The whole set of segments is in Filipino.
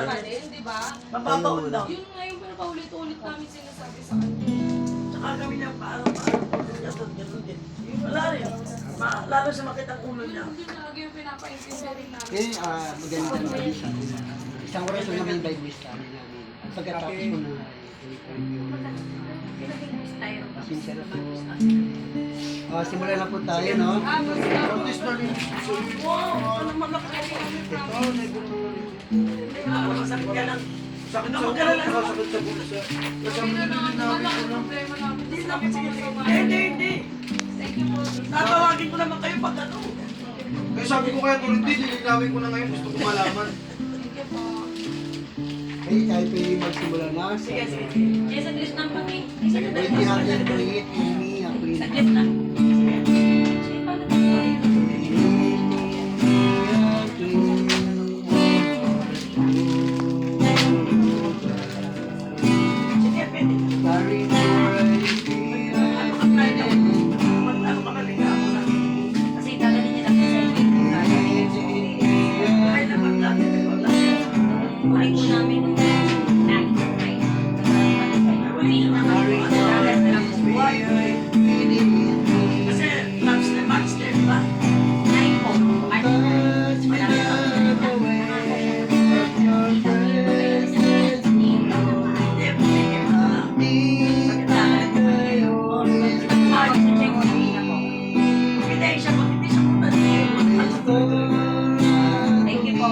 din, di ba? Mapapaul lang. Yun nga yung pinapaulit-ulit namin sinasabi sa kanya. Tsaka kami niya paano, ganun din. Wala rin. Lalo sa makita ang ulo niya. Yun talaga yung pinapaintindi rin namin. Kaya maganda na kami sa isang oras na namin Bible study namin. At pagkatapos ko na pasensya na po. Simulan na po tayo, no? Practice na rin. Wow! Ano naman masakit ka lang. Sakit sa ulo. Sakit sa bulsa. Sabi na lang, wala ang problema namin. Hindi namin sumasama. Hindi. Thank you po. Tatawagin ko naman kayo pag ano. Kaya sabi ko kaya tulad din, lilinawin ko na ngayon, gusto ko malaman. Thank you po. Kahit pwede magsimula na. Sige. Yes, saglit lang kami. Pwede natin bring it in me. Saglit lang. Sige, pwede. Ano ka maliga ako na. Kasi dadalhin niya lang sa inyo. Ay, naman natin. Kumain po namin nung night. Kasi match time ba? Night po. Kumain po namin. Hindi siya punta. Thank you po.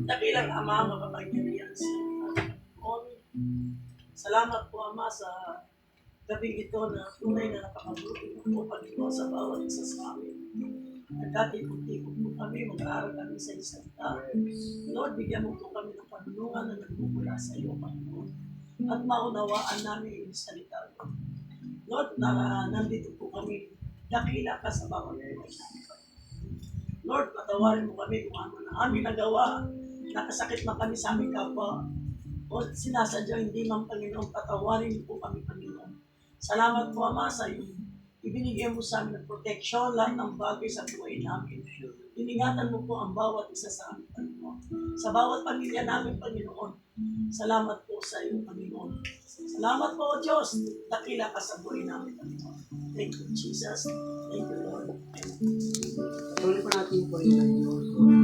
Dakilang Ama, makapangyarihan sa salamat po, Ama, sa gabi ito na tunay na napakabuti mo po, Panginoon, sa bawat isa sa amin. Nagkatipon-tipon po kami, mag-aaral kami sa isang Lord, bigyan mo po kami ng panulungan na nagmumula sa iyo, Panginoon. At maunawaan namin yung salita mo. Lord, nandito po kami, dakila ka sa bawat buhay namin. Lord, patawarin mo kami kung ano na aming nagawa. Nakasakit na kami sa aming kapwa. O sinasadya hindi man, Panginoon, patawarin niyo po kami, Panginoon. Salamat po, Ama, sa iyo. Ibinigay mo sa amin ng proteksyon, lahat ng bagay sa buhay namin. Iningatan mo po ang bawat isa sa amin, Panginoon. Sa bawat pamilya namin, Panginoon. Salamat po sa iyo, Panginoon. Salamat po, Diyos. Dakila ka sa buhay namin, Panginoon. Thank you, Jesus. Thank you, Lord. Amen. Tuloy po natin po rin ang Diyos.